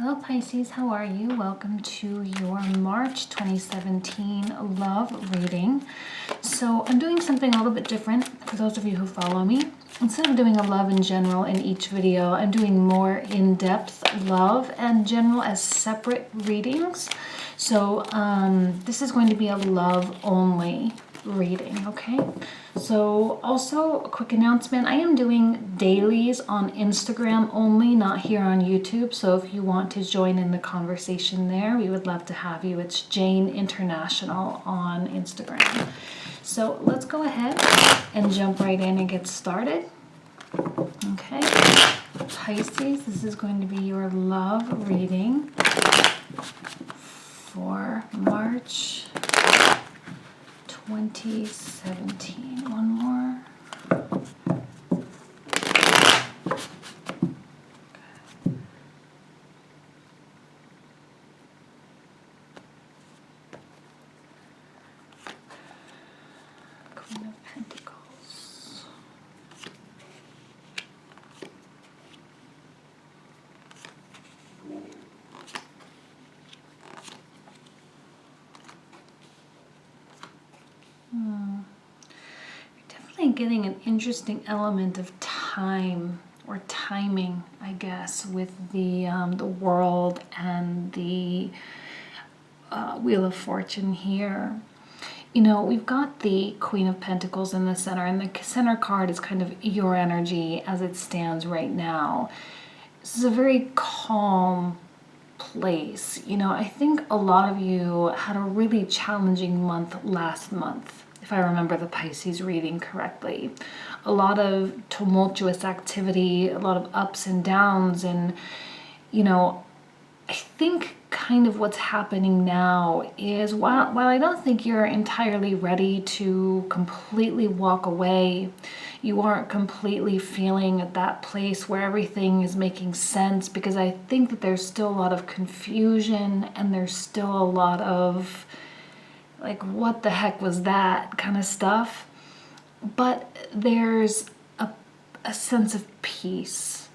Hello Pisces, how are you? Welcome to your March 2017 love reading. So I'm doing something a little bit different for those of you who follow me. Instead of doing a love in general in each video, I'm doing more in-depth love and general as separate readings. So this is going to be a love only reading, okay? So also a quick announcement, I am doing dailies on Instagram only, not here on YouTube. So if you want to join in the conversation there, we would love to have you. It's Jane International on Instagram. So let's go ahead and jump right in and get started. Okay, Pisces, this is going to be your love reading for March 2017. One more. Queen of Pentacles. Getting an interesting element of time or timing, I guess, with the world and the Wheel of Fortune here. You know, we've got the Queen of Pentacles in the center, and the center card is kind of your energy as it stands right now. This is a very calm place. You know, I think a lot of you had a really challenging month last month, if I remember the Pisces reading correctly. A lot of tumultuous activity, a lot of ups and downs, and you know, I think kind of what's happening now is while I don't think you're entirely ready to completely walk away, you aren't completely feeling at that place where everything is making sense, because I think that there's still a lot of confusion and there's still a lot of like, what the heck was that kind of stuff. But there's a sense of peace.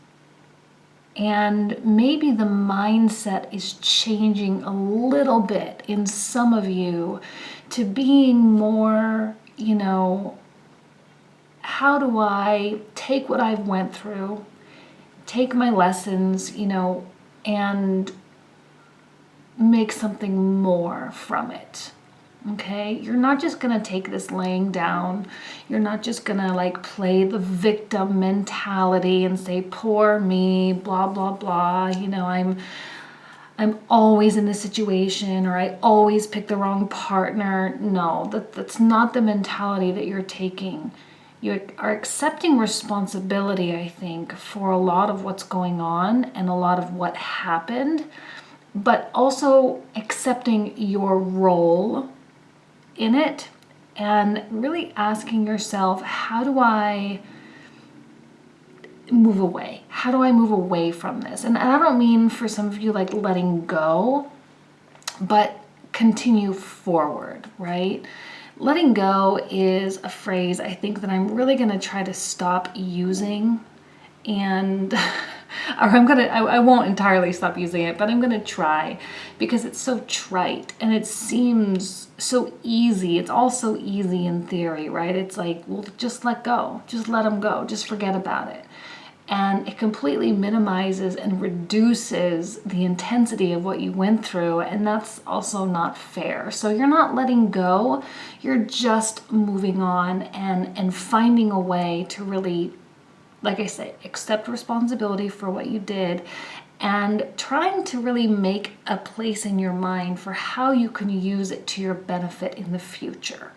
And maybe the mindset is changing a little bit in some of you to being more, you know, how do I take what I've went through, take my lessons, you know, and make something more from it. Okay, you're not just gonna take this laying down. You're not just gonna like play the victim mentality and say, poor me, blah, blah, blah. You know, I'm always in this situation, or I always pick the wrong partner. No, that's not the mentality that you're taking. You are accepting responsibility, I think, for a lot of what's going on and a lot of what happened, but also accepting your role in it and really asking yourself, how do I move away? How do I move away from this? And I don't mean for some of you like letting go, but continue forward, right? Letting go is a phrase I think that I'm really going to try to stop using, and or I won't entirely stop using it, but I'm gonna try, because it's so trite and it seems so easy. It's all so easy in theory, right? It's like, well, just let go, just let them go, just forget about it. And it completely minimizes and reduces the intensity of what you went through, and that's also not fair. So you're not letting go, you're just moving on and finding a way to really, like I say, accept responsibility for what you did, and trying to really make a place in your mind for how you can use it to your benefit in the future.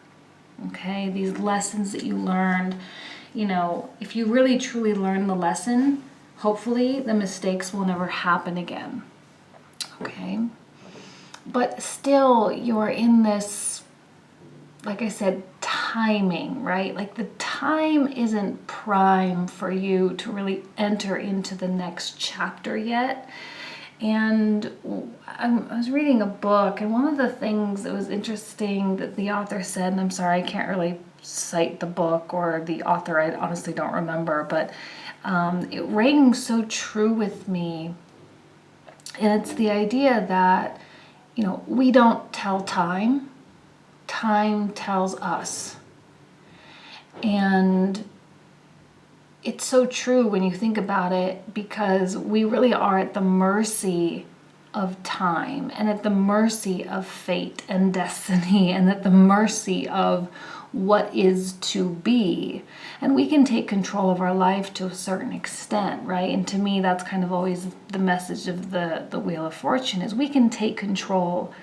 Okay, these lessons that you learned, you know, if you really truly learn the lesson, hopefully the mistakes will never happen again. Okay, but still you're in this, like I said, timing, right? Like the time isn't prime for you to really enter into the next chapter yet. And I was reading a book, and one of the things that was interesting that the author said, and I'm sorry, I can't really cite the book or the author, I honestly don't remember, but it rang so true with me And it's the idea that, we don't tell time, time tells us. And it's so true when you think about it, because we really are at the mercy of time and at the mercy of fate and destiny and at the mercy of what is to be. And we can take control of our life to a certain extent, right? And to me, that's kind of always the message of the Wheel of Fortune, is we can take control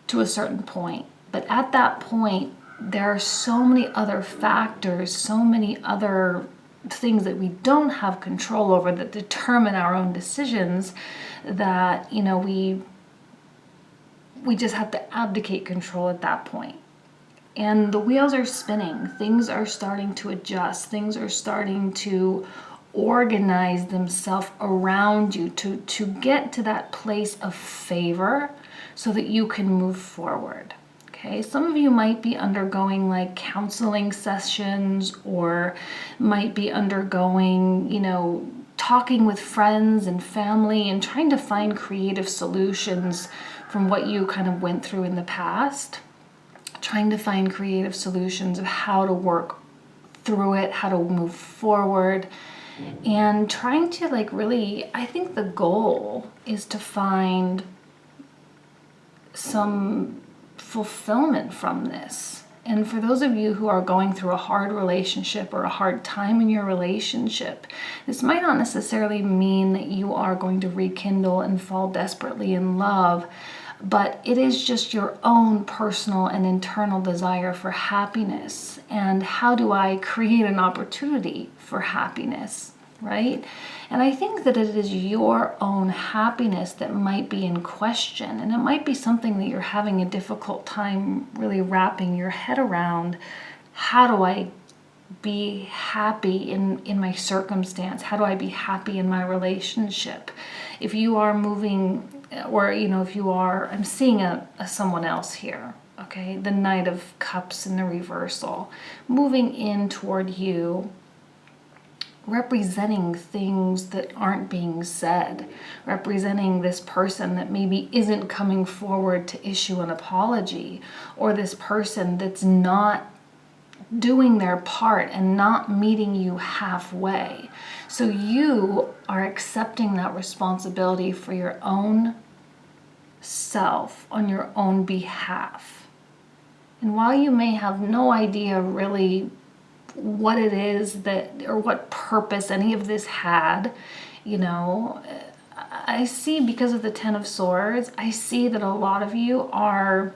to a certain point. But at that point, there are so many other factors, so many other things that we don't have control over that determine our own decisions, that we just have to abdicate control at that point. And the wheels are spinning, things are starting to adjust, things are starting to organize themselves around you to get to that place of favor so that you can move forward. Okay, some of you might be undergoing like counseling sessions, or might be undergoing, talking with friends and family and trying to find creative solutions from what you kind of went through in the past. Trying to find creative solutions of how to work through it, how to move forward, and trying to really, I think the goal is to find some fulfillment from this. And for those of you who are going through a hard relationship or a hard time in your relationship, this might not necessarily mean that you are going to rekindle and fall desperately in love, but it is just your own personal and internal desire for happiness. And how do I create an opportunity for happiness, right? And I think that it is your own happiness that might be in question. And it might be something that you're having a difficult time really wrapping your head around. How do I be happy in my circumstance? How do I be happy in my relationship? If you are moving, or if you are, I'm seeing a someone else here, okay? The Knight of Cups in the reversal, moving in toward you, representing things that aren't being said, representing this person that maybe isn't coming forward to issue an apology, or this person that's not doing their part and not meeting you halfway. So you are accepting that responsibility for your own self on your own behalf. And while you may have no idea really what it is that, or what purpose any of this had, I see, because of the Ten of Swords, I see that a lot of you are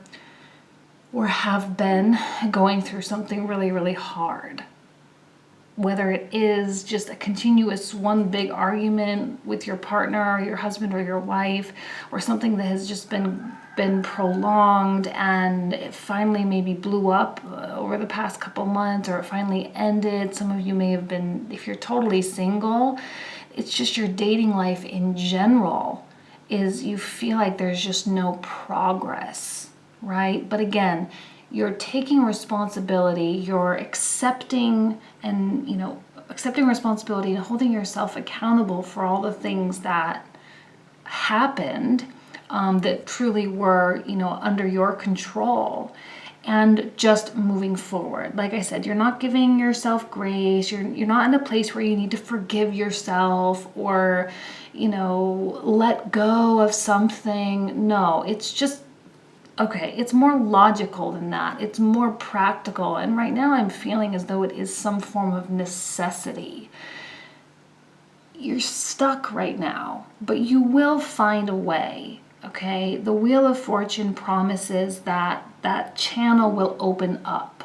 or have been going through something really, really hard. Whether it is just a continuous one big argument with your partner or your husband or your wife, or something that has just been prolonged and it finally maybe blew up over the past couple months, or it finally ended. Some of you may have been, if you're totally single, it's just your dating life in general is you feel like there's just no progress, right? But again, you're taking responsibility, you're accepting and, accepting responsibility and holding yourself accountable for all the things that happened that truly were, under your control, and just moving forward. Like I said, you're not giving yourself grace. You're not in a place where you need to forgive yourself or, let go of something. No, it's just, okay, it's more logical than that. It's more practical. And right now I'm feeling as though it is some form of necessity. You're stuck right now, but you will find a way, okay? The Wheel of Fortune promises that that channel will open up,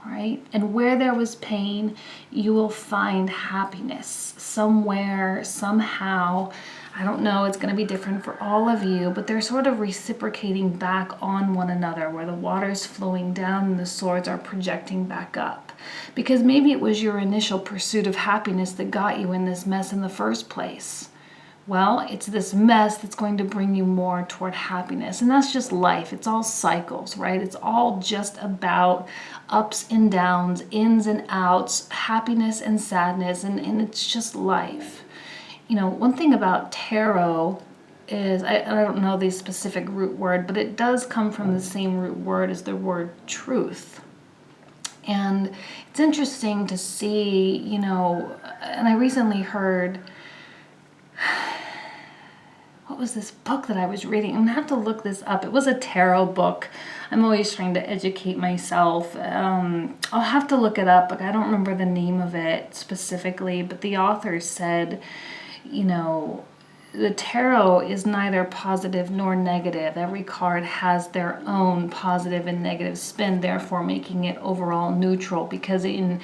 right? And where there was pain, you will find happiness somewhere, somehow. I don't know, it's going to be different for all of you, but they're sort of reciprocating back on one another, where the water's flowing down and the swords are projecting back up. Because maybe it was your initial pursuit of happiness that got you in this mess in the first place. Well, it's this mess that's going to bring you more toward happiness. And that's just life. It's all cycles, right? It's all just about ups and downs, ins and outs, happiness and sadness, and it's just life. One thing about tarot is, I don't know the specific root word, but it does come from the same root word as the word truth. And it's interesting to see, you know, and I recently heard, what was this book that I was reading? I'm gonna have to look this up. It was a tarot book. I'm always trying to educate myself. I'll have to look it up, but I don't remember the name of it specifically. But the author said, you know, the tarot is neither positive nor negative. Every card has their own positive and negative spin, therefore making it overall neutral, because in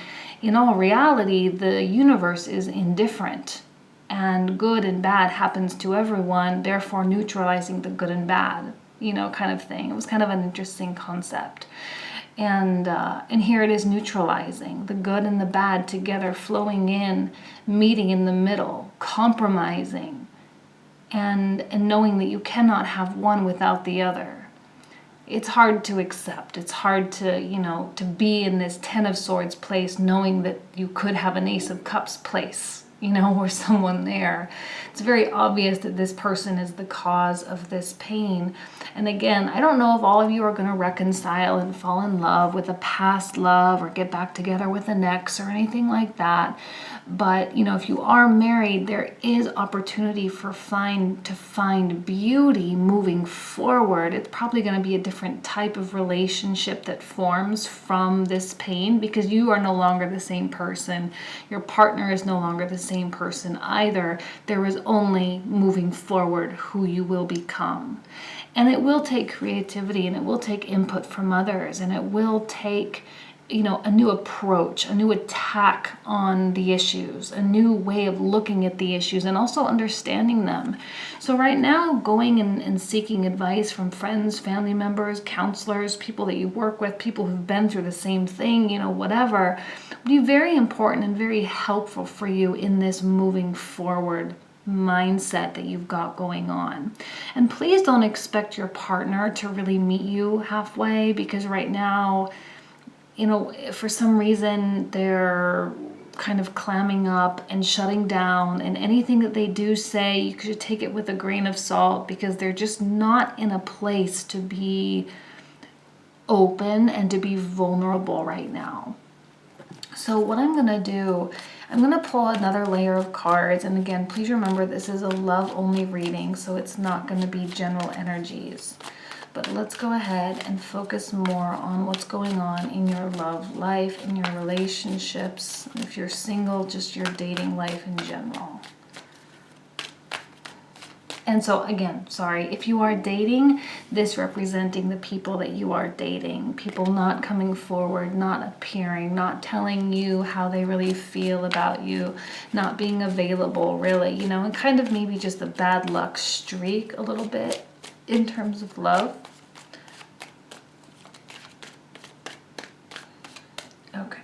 all reality, the universe is indifferent and good and bad happens to everyone, therefore neutralizing the good and bad, you know, kind of thing. It was kind of an interesting concept. And here it is neutralizing the good and the bad together, flowing in, meeting in the middle, compromising, and knowing that you cannot have one without the other. It's hard to accept. It's hard to, you know, to be in this Ten of Swords place, knowing that you could have an Ace of Cups place, you know, or someone there. It's very obvious that this person is the cause of this pain. And again, I don't know if all of you are going to reconcile and fall in love with a past love or get back together with an ex or anything like that. But, you know, if you are married, there is opportunity to find beauty moving forward. It's probably going to be a different type of relationship that forms from this pain, because you are no longer the same person. Your partner is no longer the same person either. There is only moving forward who you will become. And it will take creativity, and it will take input from others, and it will take, you know, a new approach, a new attack on the issues, a new way of looking at the issues, and also understanding them. So right now, going and seeking advice from friends, family members, counselors, people that you work with, people who've been through the same thing, you know, whatever, would be very important and very helpful for you in this moving forward mindset that you've got going on. And please don't expect your partner to really meet you halfway, because right now, you know, for some reason they're kind of clamming up and shutting down, and anything that they do say, you could take it with a grain of salt, because they're just not in a place to be open and to be vulnerable right now. So what I'm going to do, I'm going to pull another layer of cards. And again, please remember this is a love-only reading, so it's not going to be general energies. But let's go ahead and focus more on what's going on in your love life, in your relationships. If you're single, just your dating life in general. And so again, sorry, if you are dating, this representing the people that you are dating, people not coming forward, not appearing, not telling you how they really feel about you, not being available really, you know, and kind of maybe just a bad luck streak a little bit in terms of love. Okay.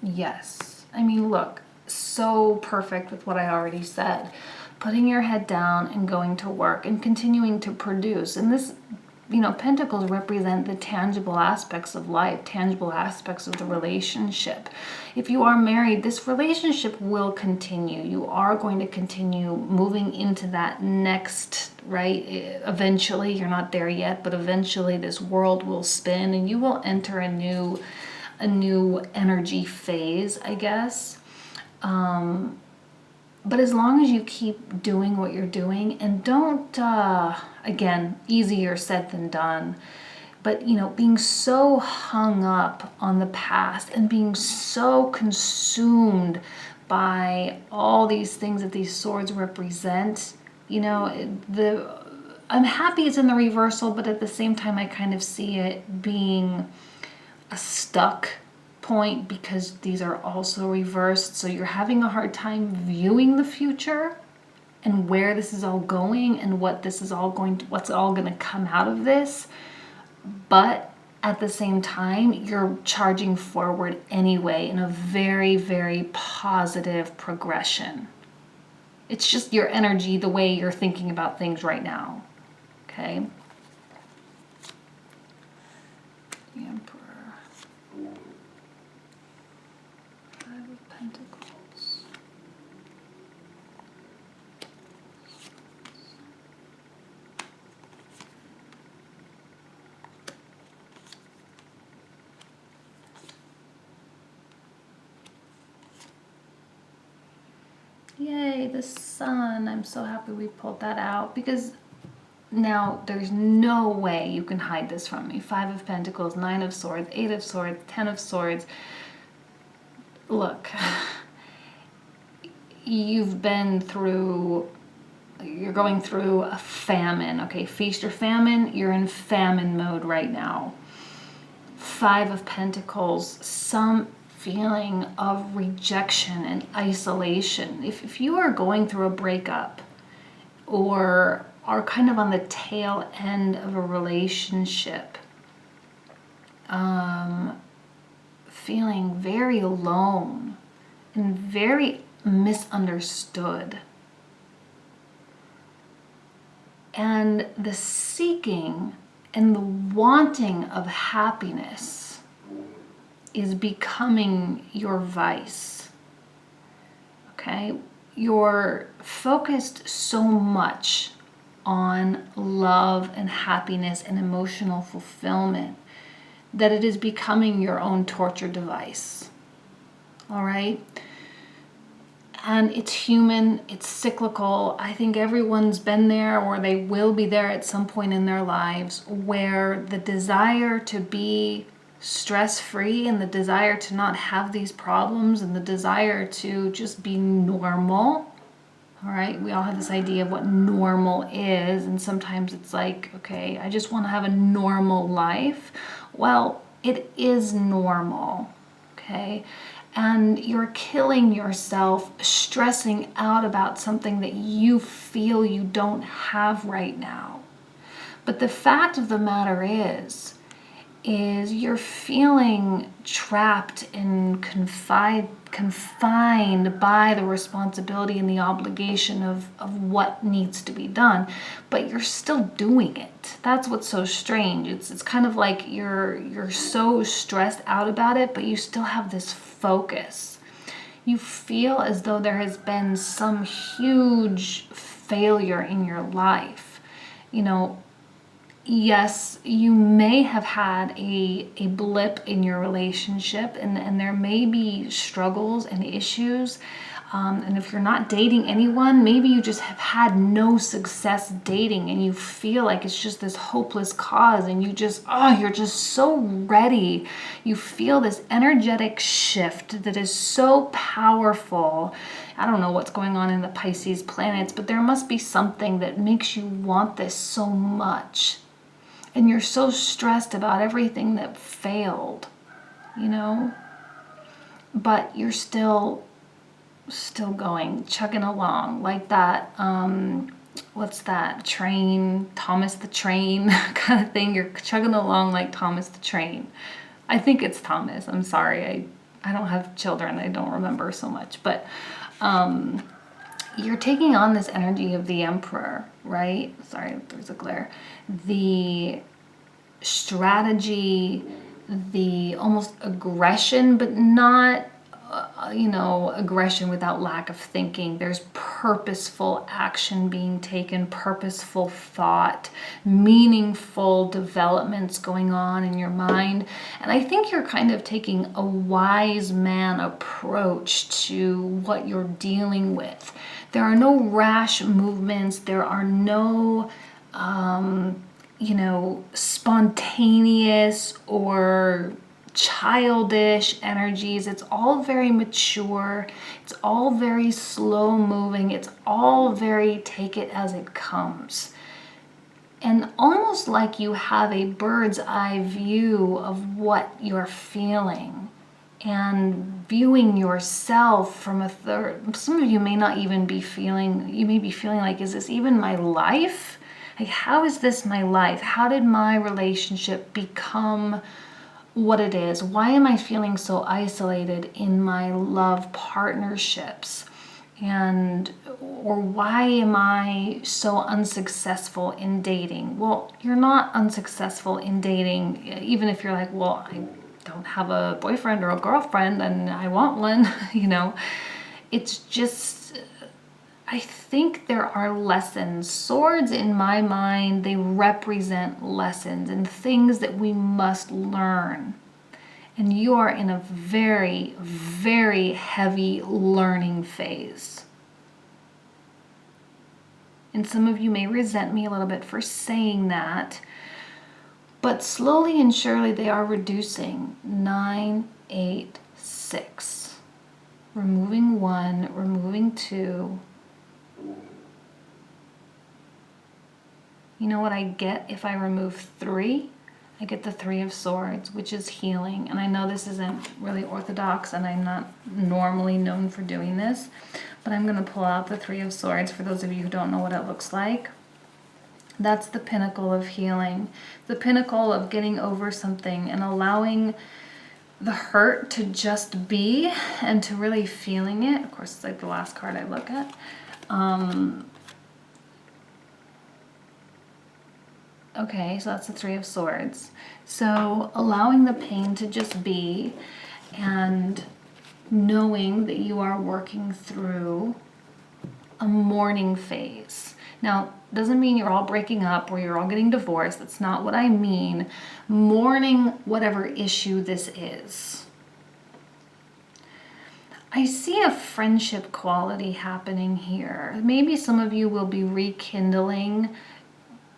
Yes. I mean, look, so perfect with what I already said. Putting your head down and going to work and continuing to produce. And this, you know, pentacles represent the tangible aspects of life, tangible aspects of the relationship. If you are married, this relationship will continue. You are going to continue moving into that next, right? Eventually, you're not there yet, but eventually this world will spin and you will enter a new energy phase, I guess. But as long as you keep doing what you're doing, and don't, again, easier said than done, but, you know, being so hung up on the past and being so consumed by all these things that these swords represent, you know, I'm happy it's in the reversal, but at the same time, I kind of see it being a stuck point, because these are also reversed. So you're having a hard time viewing the future and where this is all going and what's all going to come out of this. But at the same time, you're charging forward anyway in a very, very positive progression. It's just your energy, the way you're thinking about things right now. Okay? The Emperor. Pentacles. Yay, the sun. I'm so happy we pulled that out, because now there's no way you can hide this from me. 5 of Pentacles, 9 of Swords, 8 of Swords, 10 of Swords. Look, you've been through, you're going through a famine, okay? Feast or famine, you're in famine mode right now. 5 of Pentacles, some feeling of rejection and isolation. If you are going through a breakup or are kind of on the tail end of a relationship, feeling very alone and very misunderstood, and the seeking and the wanting of happiness is becoming your vice. Okay? You're focused so much on love and happiness and emotional fulfillment that it is becoming your own torture device. All right? And it's human, it's cyclical. I think everyone's been there, or they will be there at some point in their lives, where the desire to be stress-free and the desire to not have these problems and the desire to just be normal. All right, we all have this idea of what normal is, and sometimes it's like, okay, I just want to have a normal life. Well, it is normal, okay? And you're killing yourself, stressing out about something that you feel you don't have right now. But the fact of the matter is you're feeling trapped and confined by the responsibility and the obligation of what needs to be done, but you're still doing it. That's what's so strange. It's kind of like you're so stressed out about it, but you still have this focus. You feel as though there has been some huge failure in your life. You know, yes, you may have had a blip in your relationship, and there may be struggles and issues. And if you're not dating anyone, maybe you just have had no success dating and you feel like it's just this hopeless cause, and you just, you're just so ready. You feel this energetic shift that is so powerful. I don't know what's going on in the Pisces planets, but there must be something that makes you want this so much. And you're so stressed about everything that failed, you know? But you're still going, chugging along like that, what's that, train, Thomas the Train kind of thing. You're chugging along like Thomas the Train. I think it's Thomas. I'm sorry. I don't have children. I don't remember so much. But you're taking on this energy of the Emperor, right? Sorry, there's a glare. The strategy, the almost aggression, but not aggression without lack of thinking. There's purposeful action being taken, purposeful thought, meaningful developments going on in your mind. And I think you're kind of taking a wise man approach to what you're dealing with. There are no rash movements. There are no spontaneous or childish energies. It's all very mature. It's all very slow moving. It's all very take it as it comes. And almost like you have a bird's eye view of what you're feeling and viewing yourself from a third. Some of you may not even be feeling, you may be feeling like, is this even my life? Like, how is this my life? How did my relationship become what it is? Why am I feeling so isolated in my love partnerships? Or why am I so unsuccessful in dating? Well, you're not unsuccessful in dating, even if you're like, well, I don't have a boyfriend or a girlfriend and I want one, It's just, I think there are lessons. Swords, in my mind, they represent lessons and things that we must learn. And you are in a very, very heavy learning phase. And some of you may resent me a little bit for saying that. But slowly and surely they are reducing. 9, 8, 6. Removing 1, removing 2. You know what I get if I remove 3? I get the 3 of Swords, which is healing. And I know this isn't really orthodox and I'm not normally known for doing this, but I'm going to pull out the 3 of Swords for those of you who don't know what it looks like. That's the pinnacle of healing, the pinnacle of getting over something and allowing the hurt to just be and to really feeling it. Of course, it's like the last card I look at. Okay, so that's the 3 of Swords. So allowing the pain to just be and knowing that you are working through a mourning phase. Now, doesn't mean you're all breaking up or you're all getting divorced. That's not what I mean. Mourning whatever issue this is. I see a friendship quality happening here. Maybe some of you will be rekindling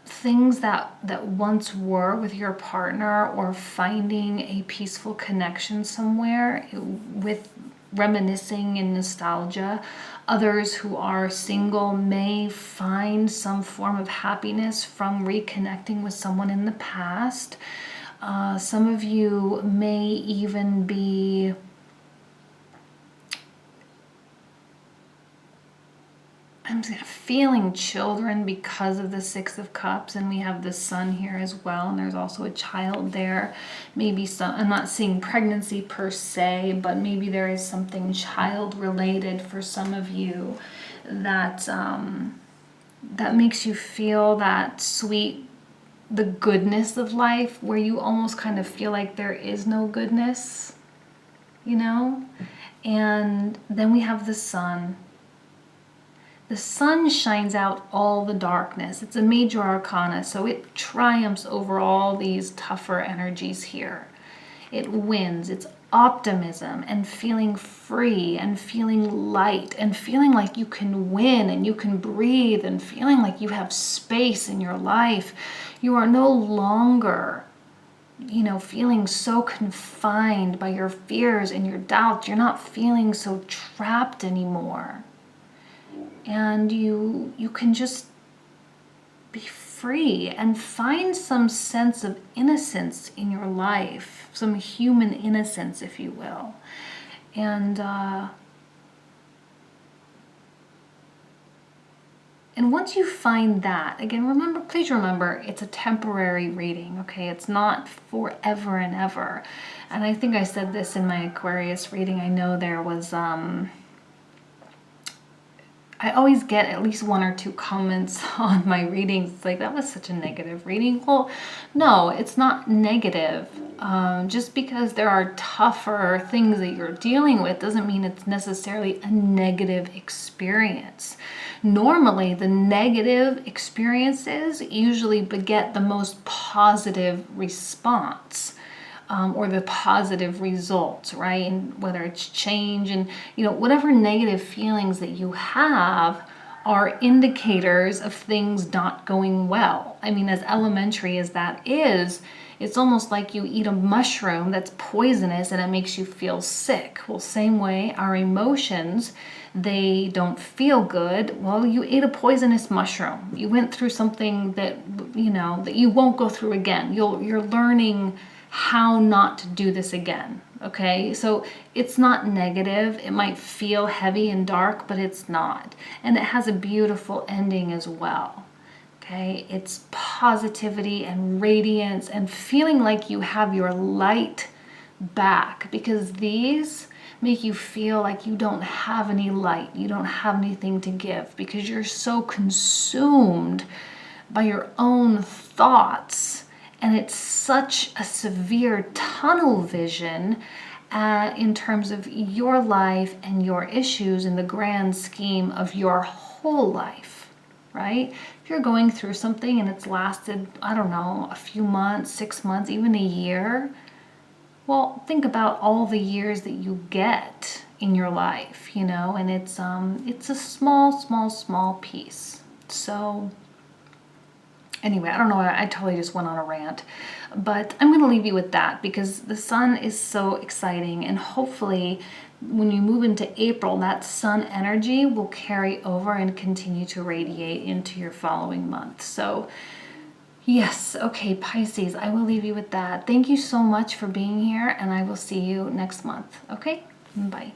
things that once were with your partner, or finding a peaceful connection somewhere with reminiscing and nostalgia. Others who are single may find some form of happiness from reconnecting with someone in the past. Some of you may even be I'm feeling children because of the 6 of Cups, and we have the Sun here as well, and there's also a child there. Maybe some, I'm not seeing pregnancy per se, but maybe there is something child related for some of you that that makes you feel that sweet, the goodness of life, where you almost kind of feel like there is no goodness, you know? And then we have the Sun. The Sun shines out all the darkness. It's a major arcana, so it triumphs over all these tougher energies here. It wins. It's optimism and feeling free and feeling light and feeling like you can win and you can breathe and feeling like you have space in your life. You are no longer, you know, feeling so confined by your fears and your doubts. You're not feeling so trapped anymore. And you can just be free and find some sense of innocence in your life, some human innocence, if you will. And once you find that, again, remember, please remember, it's a temporary reading, okay? It's not forever and ever. And I think I said this in my Aquarius reading. I know there was I always get at least 1 or 2 comments on my readings. It's like, that was such a negative reading. Well, no, it's not negative. Just because there are tougher things that you're dealing with doesn't mean it's necessarily a negative experience. Normally, the negative experiences usually beget the most positive response. Or the positive results, right? And whether it's change and, you know, whatever negative feelings that you have are indicators of things not going well. I mean, as elementary as that is, it's almost like you eat a mushroom that's poisonous and it makes you feel sick. Well, same way, our emotions, they don't feel good. Well, you ate a poisonous mushroom. You went through something that, you know, that you won't go through again. You're learning how not to do this again, okay? So it's not negative. It might feel heavy and dark, but it's not. And it has a beautiful ending as well, okay? It's positivity and radiance and feeling like you have your light back, because these make you feel like you don't have any light, you don't have anything to give, because you're so consumed by your own thoughts. And it's such a severe tunnel vision in terms of your life and your issues in the grand scheme of your whole life, right? If you're going through something and it's lasted, I don't know, a few months, 6 months, even a year, well, think about all the years that you get in your life, you know, and it's a small piece. So anyway, I don't know, I totally just went on a rant, but I'm going to leave you with that because the sun is so exciting, and hopefully when you move into April, that sun energy will carry over and continue to radiate into your following month. So yes, okay, Pisces, I will leave you with that. Thank you so much for being here, and I will see you next month. Okay, bye.